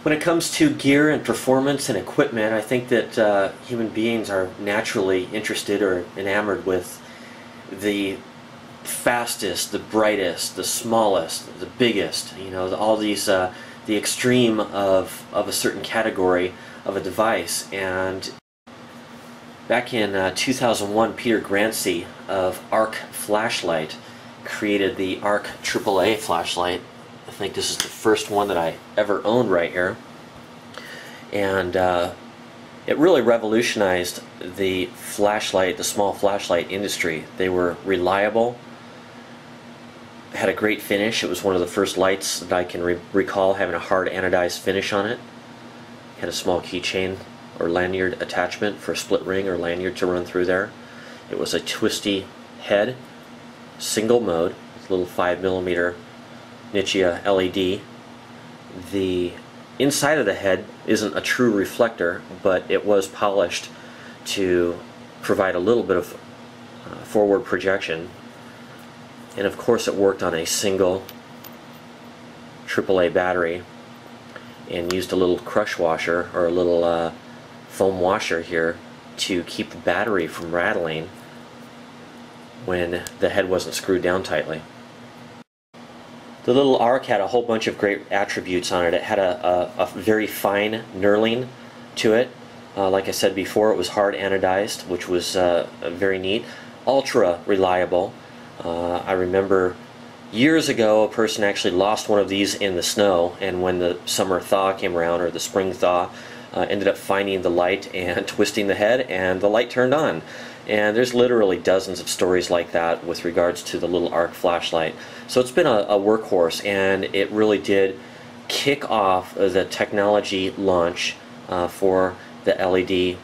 When it comes to gear and performance and equipment, I think that human beings are naturally interested or enamored with the fastest, the brightest, the smallest, the biggest, you know, all these, the extreme of a certain category of a device. And back in 2001, Peter Grancy of Arc Flashlight created the Arc AAA flashlight. I think this is the first one that I ever owned right here, and it really revolutionized the flashlight, the small flashlight industry. They were reliable, had a great finish. It was one of the first lights that I can recall having a hard anodized finish on it. Had a small keychain or lanyard attachment for a split ring or lanyard to run through there. It was a twisty head, single mode, with a little 5mm Nichia LED. The inside of the head isn't a true reflector, but it was polished to provide a little bit of forward projection. And of course it worked on a single AAA battery, and used a little crush washer or a little foam washer here to keep the battery from rattling when the head wasn't screwed down tightly. The little Arc had a whole bunch of great attributes on it. It had a very fine knurling to it. Like I said before, it was hard anodized, which was very neat. Ultra reliable. I remember years ago a person actually lost one of these in the snow, and when the summer thaw came around, or the spring thaw, ended up finding the light and twisting the head, and the light turned on. And there's literally dozens of stories like that with regards to the little Arc flashlight. So it's been a workhorse, and it really did kick off the technology launch for the LED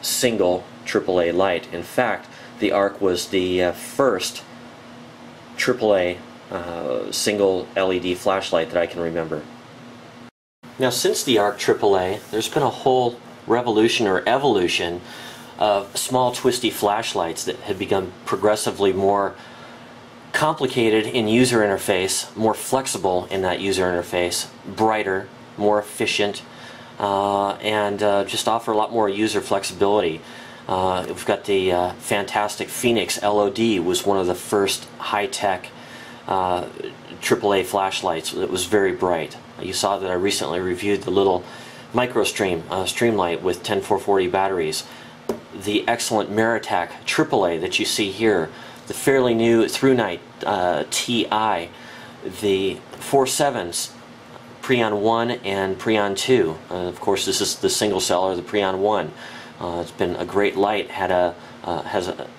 single AAA light. In fact, the Arc was the first AAA single LED flashlight that I can remember. Now, since the Arc AAA, there's been a whole revolution or evolution of small twisty flashlights that had become progressively more complicated in user interface, more flexible in that user interface, brighter, more efficient, and just offer a lot more user flexibility. We've got the fantastic Phoenix LOD, was one of the first high-tech AAA flashlights that was very bright. You saw that I recently reviewed the little MicroStream Streamlight with 10440 batteries. The excellent Meritac AAA that you see here, the fairly new ThruNite TI, the 4Sevens Preon 1 and Preon 2. Of course, this is the single seller, the Preon 1. It's been a great light.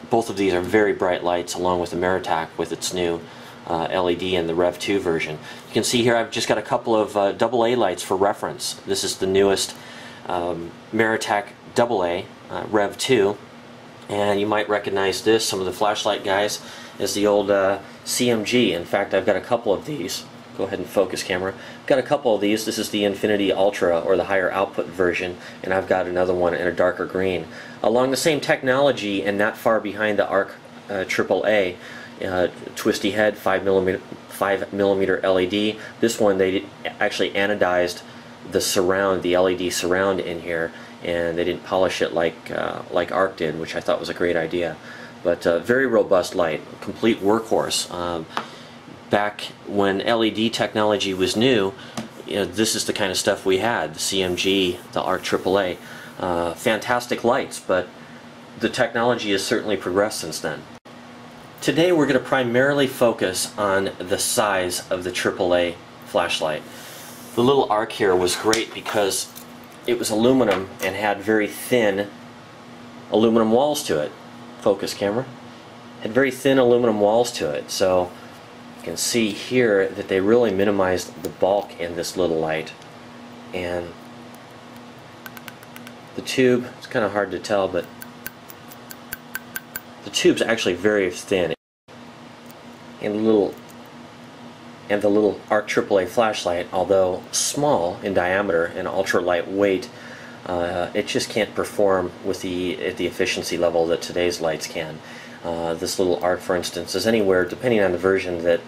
Both of these are very bright lights, along with the Meritac with its new LED and the Rev 2 version. You can see here I've just got a couple of AA lights for reference. This is the newest Meritac AA Rev 2, and you might recognize this, some of the flashlight guys, as the old CMG. In fact, I've got a couple of these. Go ahead and focus, camera. I've got a couple of these. This is the Infinity Ultra, or the higher output version, and I've got another one in a darker green. Along the same technology, and not far behind the Arc AAA, twisty head, 5mm LED. This one, they actually anodized the surround, the LED surround in here, and they didn't polish it like Arc did, which I thought was a great idea. But very robust light, complete workhorse. Back when LED technology was new, you know, this is the kind of stuff we had, the CMG, the Arc AAA. Fantastic lights, but the technology has certainly progressed since then. Today we're going to primarily focus on the size of the AAA flashlight. The little Arc here was great because it was aluminum and had very thin aluminum walls to it. Focus, camera. Had very thin aluminum walls to it, so you can see here that they really minimized the bulk in this little light. And the tube, it's kind of hard to tell, but the tube's actually very thin. And the little Arc AAA flashlight, although small in diameter and ultra lightweight, it just can't perform with at the efficiency level that today's lights can. This little Arc, for instance, is anywhere, depending on the version that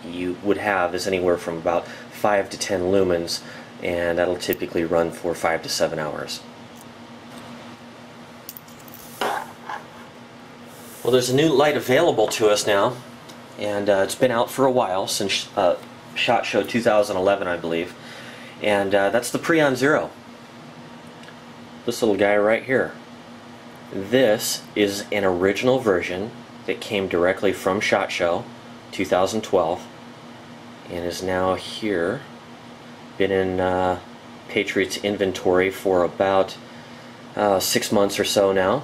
you would have, is anywhere from about 5 to 10 lumens and that'll typically run for 5 to 7 hours. Well, there's a new light available to us now, and it's been out for a while, since SHOT Show 2011, I believe, and that's the Preon Zero. This little guy right here. This is an original version that came directly from SHOT Show 2012 and is now here. Been in Patriot's inventory for about 6 months or so now.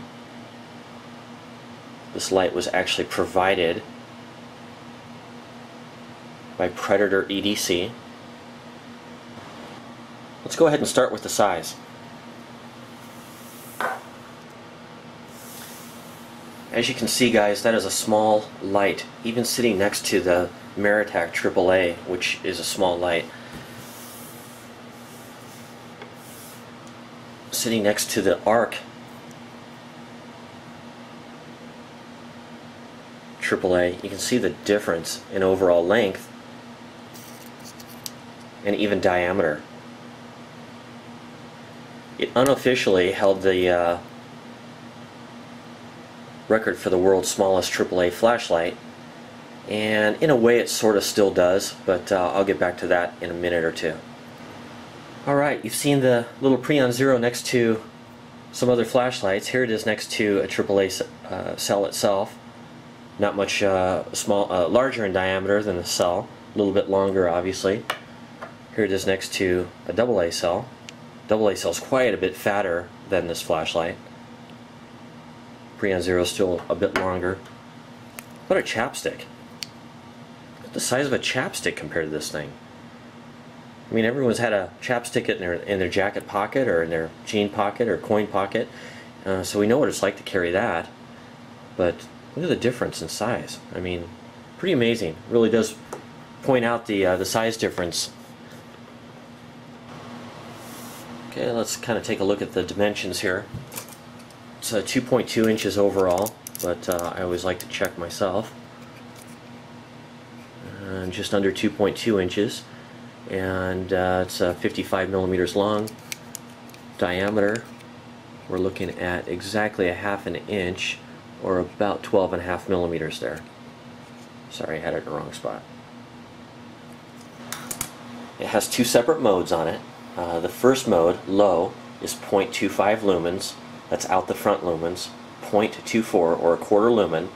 This light was actually provided by Predator EDC. Let's go ahead and start with the size. As you can see, guys, that is a small light, even sitting next to the Meritac AAA, which is a small light. Sitting next to the ARC AAA, you can see the difference in overall length and even diameter. It unofficially held the record for the world's smallest AAA flashlight, and in a way it sort of still does, but I'll get back to that in a minute or two. Alright, you've seen the little Preon Zero next to some other flashlights. Here it is next to a AAA cell itself. Not much larger in diameter than the cell, a little bit longer obviously. Here it is next to a AA cell. AA cell is quite a bit fatter than this flashlight. Preon Zero is still a bit longer. What a chapstick. Look at the size of a chapstick compared to this thing. I mean, everyone's had a chapstick in their jacket pocket or in their jean pocket or coin pocket, so we know what it's like to carry that. But look at the difference in size. I mean, pretty amazing. It really does point out the size difference. Okay, let's kind of take a look at the dimensions here. It's 2.2 inches overall, but I always like to check myself. Just under 2.2 inches, and it's 55 millimeters long. Diameter, we're looking at exactly a half an inch, or about 12.5 millimeters there. Sorry, I had it in the wrong spot. It has two separate modes on it. The first mode, low, is 0.25 lumens. That's out the front lumens. 0.24 or a quarter lumen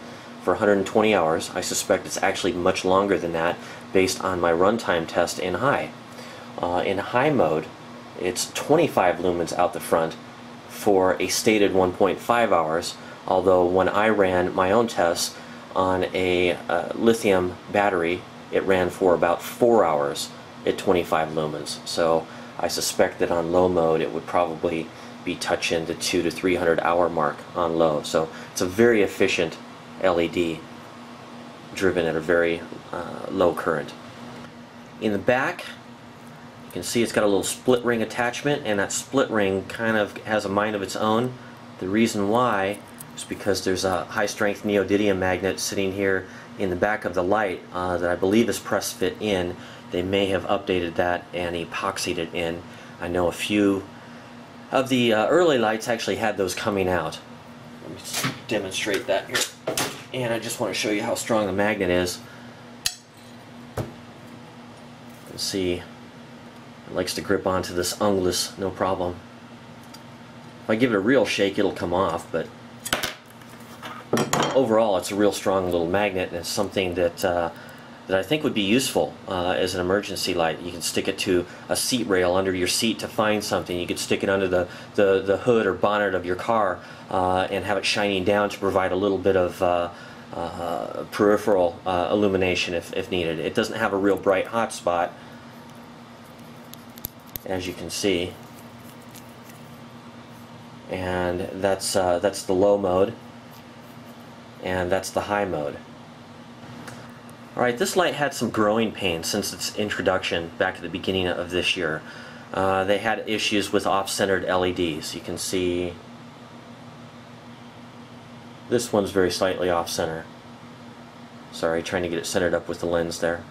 for 120 hours. I suspect it's actually much longer than that based on my runtime test in high. In high mode, it's 25 lumens out the front for a stated 1.5 hours, although when I ran my own tests on a lithium battery, it ran for about 4 hours at 25 lumens. So I suspect that on low mode it would probably be touching the 200 to 300 hour mark on low. So it's a very efficient LED driven at a very low current. In the back, you can see it's got a little split ring attachment, and that split ring kind of has a mind of its own. The reason why is because there's a high strength neodymium magnet sitting here in the back of the light that I believe is press fit in. They may have updated that and epoxied it in. I know a few of the early lights actually had those coming out. Let me just demonstrate that here. And I just want to show you how strong the magnet is. You can see it likes to grip onto this ungulus, no problem. If I give it a real shake, it'll come off, but overall it's a real strong little magnet, and it's something that that I think would be useful as an emergency light. You can stick it to a seat rail under your seat to find something. You could stick it under the hood or bonnet of your car and have it shining down to provide a little bit of peripheral illumination if needed. It doesn't have a real bright hot spot, as you can see. And that's the low mode, and that's the high mode. Alright, this light had some growing pains since its introduction back at the beginning of this year. They had issues with off-centered LEDs. You can see this one's very slightly off-center. Sorry, trying to get it centered up with the lens there.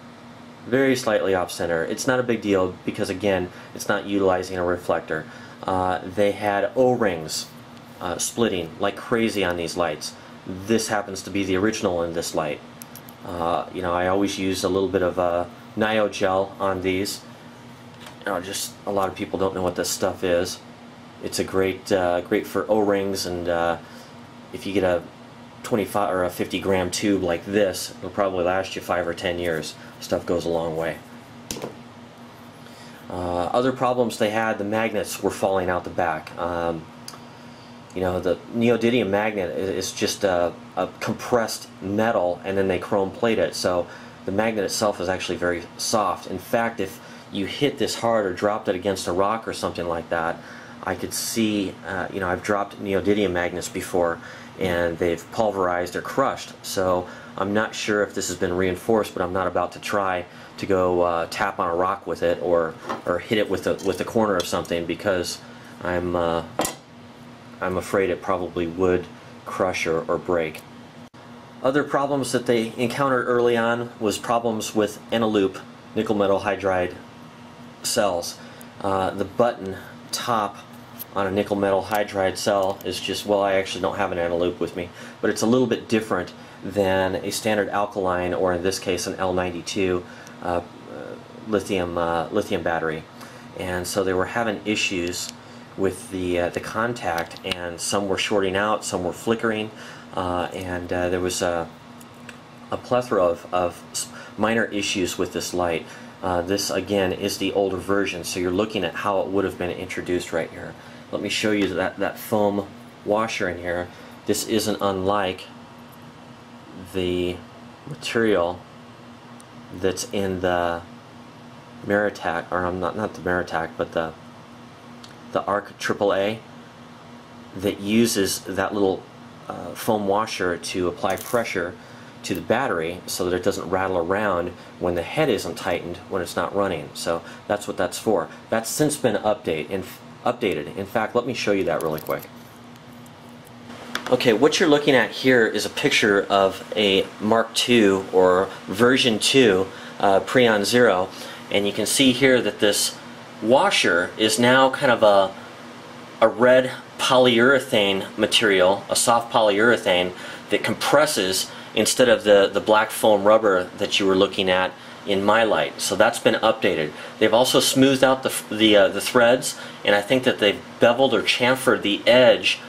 very slightly off center. It's not a big deal because, again, it's not utilizing a reflector. They had O-rings splitting like crazy on these lights. This happens to be the original in this light. You know, I always use a little bit of Nio gel on these. You know, just a lot of people don't know what this stuff is. It's a great for O-rings, and if you get a 25 or a 50 gram tube like this, it'll probably last you 5 or 10 years. Stuff goes a long way. Other problems they had, the magnets were falling out the back. You know, the neodymium magnet is just a compressed metal, and then they chrome plate it, so the magnet itself is actually very soft. In fact, if you hit this hard or dropped it against a rock or something like that, I could see, you know, I've dropped neodymium magnets before and they've pulverized or crushed, so I'm not sure if this has been reinforced, but I'm not about to try to go tap on a rock with it or hit it with the corner of something, because I'm afraid it probably would crush or break. Other problems that they encountered early on was problems with enaloop nickel metal hydride cells. The button top on a nickel metal hydride cell is just, well, I actually don't have an enaloop with me, but it's a little bit different than a standard alkaline, or in this case an L92 lithium battery. And so they were having issues with the contact, and some were shorting out, some were flickering, and there was a plethora of minor issues with this light. This again is the older version, so you're looking at how it would have been introduced right here. Let me show you that foam washer in here. This isn't unlike the material that's in the Meritac, or not the Meritac, but the ARC AAA, that uses that little foam washer to apply pressure to the battery so that it doesn't rattle around when the head isn't tightened when it's not running. So that's what that's for. That's since been updated. In fact, let me show you that really quick. Okay, what you're looking at here is a picture of a Mark II or version 2 Preon 0, and you can see here that this washer is now kind of a red polyurethane material, a soft polyurethane that compresses instead of the black foam rubber that you were looking at in my light. So that's been updated. They've also smoothed out the threads, and I think that they've beveled or chamfered the edge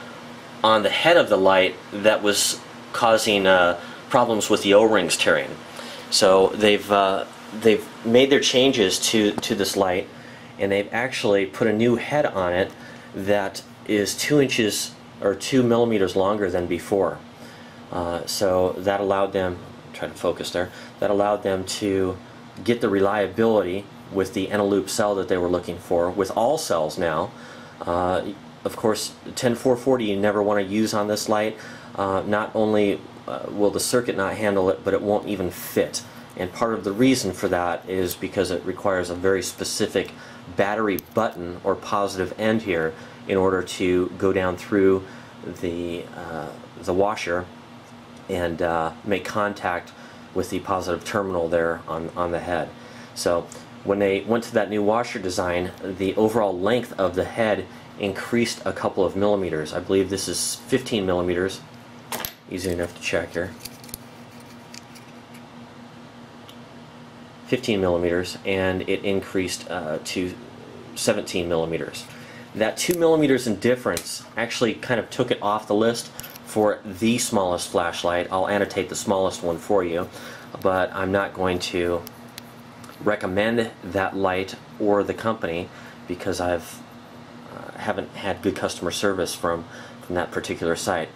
on the head of the light that was causing problems with the O-rings tearing. So they've made their changes to this light, and they've actually put a new head on it that is 2 inches or 2 millimeters longer than before. So that allowed them, try to focus there, that allowed them to get the reliability with the enaloop cell that they were looking for, with all cells now. Of course, 10440 you never want to use on this light. Not only will the circuit not handle it, but it won't even fit. And part of the reason for that is because it requires a very specific battery button or positive end here in order to go down through the washer and make contact with the positive terminal there on the head. So when they went to that new washer design, the overall length of the head increased a couple of millimeters. I believe this is 15 millimeters. Easy enough to check here. 15 millimeters, and it increased to 17 millimeters. That 2 millimeters in difference actually kind of took it off the list for the smallest flashlight. I'll annotate the smallest one for you, but I'm not going to recommend that light or the company because I've haven't had good customer service from that particular site.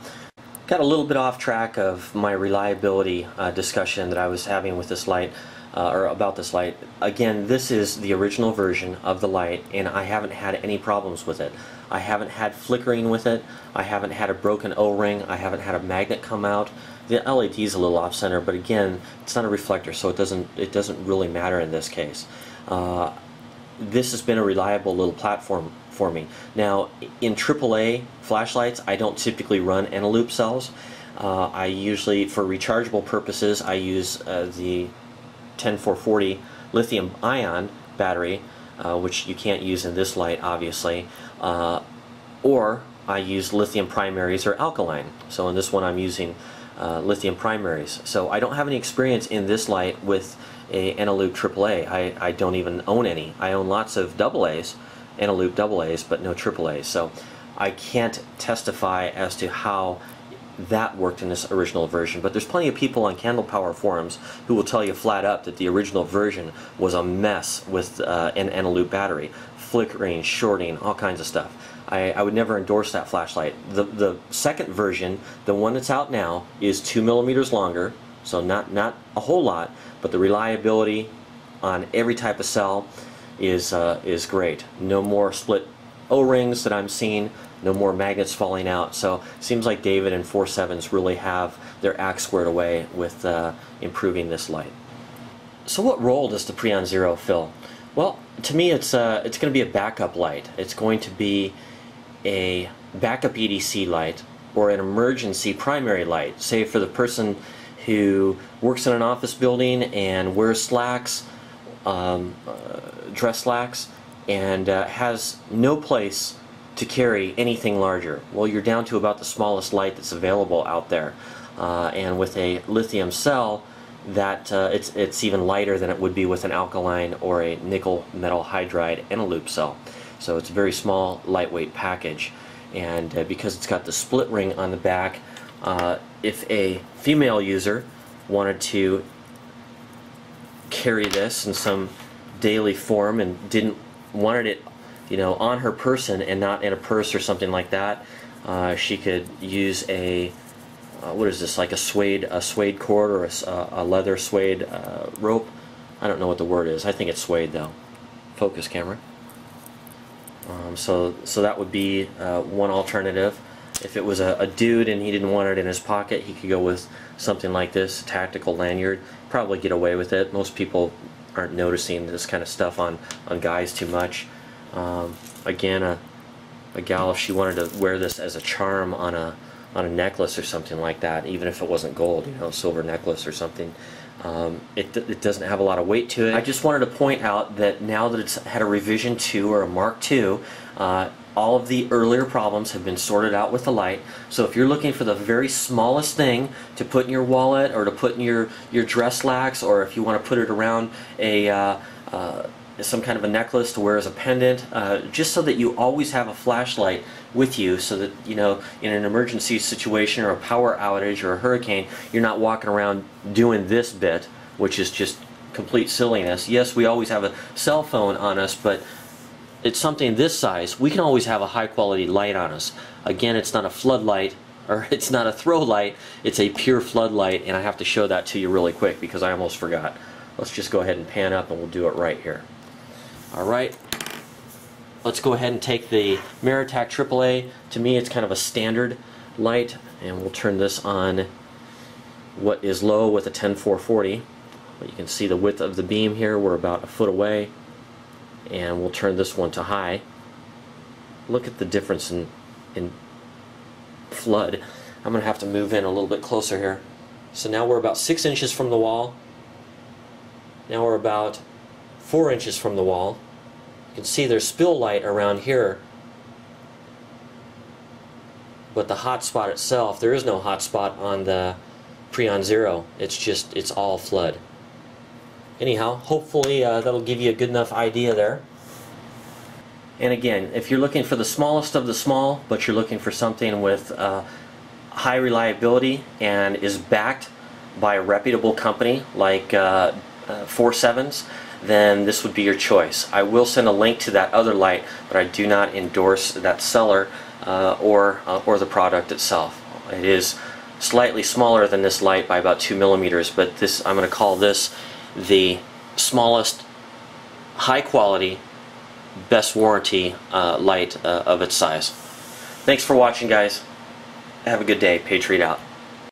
Got a little bit off track of my reliability discussion that I was having with this light, or about this light. Again, this is the original version of the light, and I haven't had any problems with it. I haven't had flickering with it. I haven't had a broken O-ring. I haven't had a magnet come out. The LED is a little off center, but again, it's not a reflector, so it doesn't really matter in this case. This has been a reliable little platform for me. Now, in AAA flashlights, I don't typically run enaloop cells. I usually, for rechargeable purposes, I use the 10440 lithium ion battery, which you can't use in this light obviously, or I use lithium primaries or alkaline. So in this one I'm using lithium primaries. So I don't have any experience in this light with a Eneloop AAA. I don't even own any. I own lots of AA's, Eneloop AA's, but no AAA's. So I can't testify as to how that worked in this original version, but there's plenty of people on Candle Power forums who will tell you flat up that the original version was a mess with an Eneloop battery, flickering, shorting, all kinds of stuff. I would never endorse that flashlight. The second version, the one that's out now, is 2 millimeters longer, so not a whole lot, but the reliability on every type of cell is great. No more split O-rings that I'm seeing, no more magnets falling out. So it seems like David and 4Sevens really have their act squared away with improving this light. So what role does the Preon Zero fill? Well, to me it's going to be a backup light. It's going to be a backup EDC light or an emergency primary light. Say for the person who works in an office building and wears slacks, dress slacks, and has no place to carry anything larger. Well, you're down to about the smallest light that's available out there, and with a lithium cell, that it's even lighter than it would be with an alkaline or a nickel metal hydride Eneloop cell. So it's a very small, lightweight package, and because it's got the split ring on the back, if a female user wanted to carry this in some daily form and wanted it, you know, on her person and not in a purse or something like that, she could use a what is this, like a suede cord or a leather suede rope? I don't know what the word is. I think it's suede though. Focus camera. So that would be one alternative. If it was a dude and he didn't want it in his pocket, he could go with something like this, a tactical lanyard. Probably get away with it. Most people aren't noticing this kind of stuff on guys too much. Again, a gal, if she wanted to wear this as a charm on a necklace or something like that, even if it wasn't gold, you know, silver necklace or something, it doesn't have a lot of weight to it. I just wanted to point out that now that it's had a revision 2 or a Mark II, all of the earlier problems have been sorted out with the light. So if you're looking for the very smallest thing to put in your wallet or to put in your dress slacks, or if you want to put it around some kind of a necklace to wear as a pendant, just so that you always have a flashlight with you, so that, you know, in an emergency situation or a power outage or a hurricane, you're not walking around doing this bit, which is just complete silliness. Yes, we always have a cell phone on us, but it's something this size, we can always have a high quality light on us. Again, it's not a floodlight, or it's not a throw light, it's a pure floodlight, and I have to show that to you really quick because I almost forgot. Let's just go ahead and pan up and we'll do it right here. Alright, let's go ahead and take the Meritac AAA. To me it's kind of a standard light, and we'll turn this on what is low with a 10440. But you can see the width of the beam here, we're about a foot away, and we'll turn this one to high. Look at the difference in flood. I'm going to have to move in a little bit closer here. So now we're about 6 inches from the wall. Now we're about 4 inches from the wall. You can see there's spill light around here, but the hot spot itself, there is no hot spot on the Preon Zero. It's all flood. Anyhow, hopefully that'll give you a good enough idea there. And again, if you're looking for the smallest of the small, but you're looking for something with high reliability and is backed by a reputable company like 4Sevens, then this would be your choice. I will send a link to that other light, but I do not endorse that seller or the product itself. It is slightly smaller than this light by about 2 millimeters, but this, I'm going to call this the smallest, high quality, best warranty light of its size. Thanks for watching, guys. Have a good day. Patriot out.